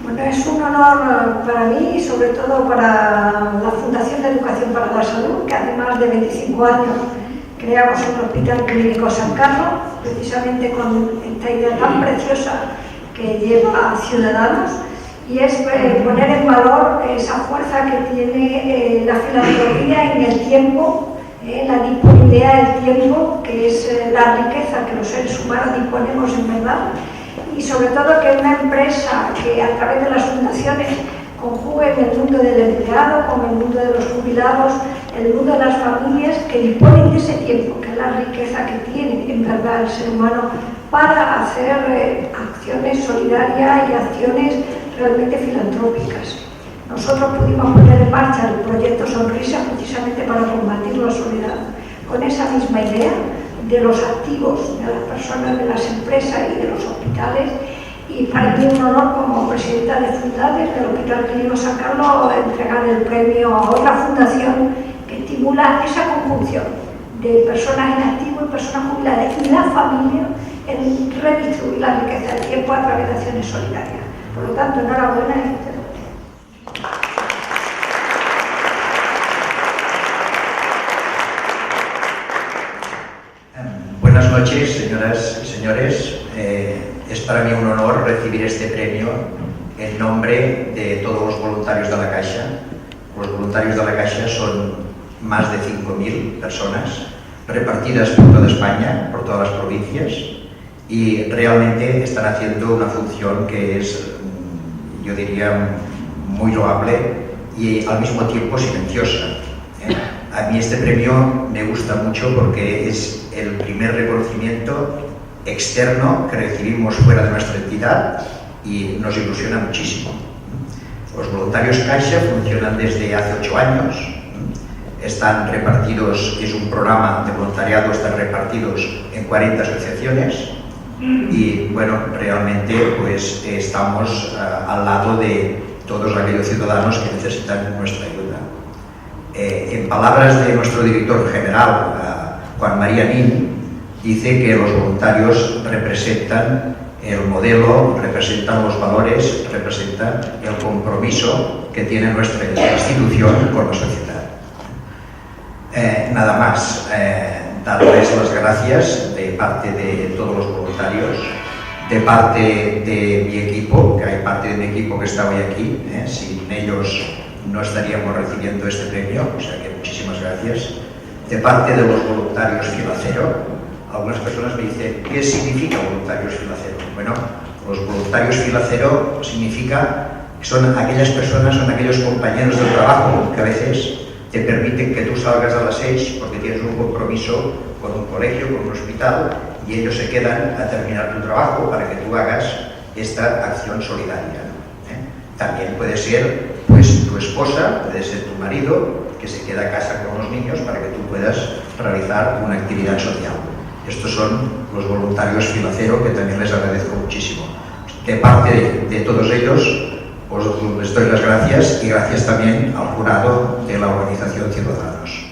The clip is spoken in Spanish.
Bueno, es un honor para mí y sobre todo para la Fundación de Educación para la Salud, que hace más de 25 años creamos el Hospital Clínico San Carlos, precisamente con esta idea tan preciosa que lleva a Ciudadanos, y es poner en valor esa fuerza que tiene la filantropía en el tiempo, la disponibilidad del tiempo, que es la riqueza que los seres humanos disponemos en verdad, y sobre todo que una empresa que a través de las fundaciones conjugue en el mundo del empleado, con el mundo de los jubilados, el mundo de las familias que disponen de ese tiempo, que es la riqueza que tiene en verdad el ser humano para hacer acciones solidarias y acciones realmente filantrópicas. Nosotros pudimos poner en marcha el proyecto Sonrisa precisamente para combatir la soledad, con esa misma idea de los activos, de las personas, de las empresas y de los hospitales. Y para mí un honor como presidenta de Fundades del Hospital Clínico San Carlos entregar el premio a otra fundación que estimula esa conjunción de personas en activo y personas jubiladas y la familia en redistribuir la riqueza del tiempo a través de acciones solidarias. Por lo tanto, enhorabuena y muchas gracias. Buenas noches, señoras y señores. Es para mí un honor recibir este premio en nombre de todos los voluntarios de la Caixa. Los voluntarios de la Caixa son más de 5.000 personas repartidas por toda España, por todas las provincias, y realmente están haciendo una función que es, yo diría, muy loable y al mismo tiempo silenciosa. A mí este premio me gusta mucho porque es el primer reconocimiento externo que recibimos fuera de nuestra entidad y nos ilusiona muchísimo. Los voluntarios Caixa funcionan desde hace 8 años, están repartidos, es un programa de voluntariado, están repartidos en 40 asociaciones y bueno, realmente pues estamos al lado de todos aquellos ciudadanos que necesitan nuestra ayuda. En palabras de nuestro director general, Juan María Nin, dice que los voluntarios representan el modelo, representan los valores, representan el compromiso que tiene nuestra institución con la sociedad. Nada más, darles las gracias de parte de todos los voluntarios, de parte de mi equipo, que hay parte de mi equipo que está hoy aquí, sin ellos no estaríamos recibiendo este premio, o sea que muchísimas gracias. De parte de los voluntarios Filacero, algunas personas me dicen, ¿qué significa voluntarios Filacero? Bueno, los voluntarios Filacero significa que son aquellas personas, son aquellos compañeros de trabajo que a veces te permiten que tú salgas a las 6 porque tienes un compromiso con un colegio, con un hospital, y ellos se quedan a terminar tu trabajo para que tú hagas esta acción solidaria. También puede ser pues tu esposa, puede ser tu marido, que se queda a casa con los niños para que tú puedas realizar una actividad social. Estos son los voluntarios Filacero, que también les agradezco muchísimo. De parte de todos ellos, os les doy las gracias y gracias también al jurado de la organización Ciudadanos.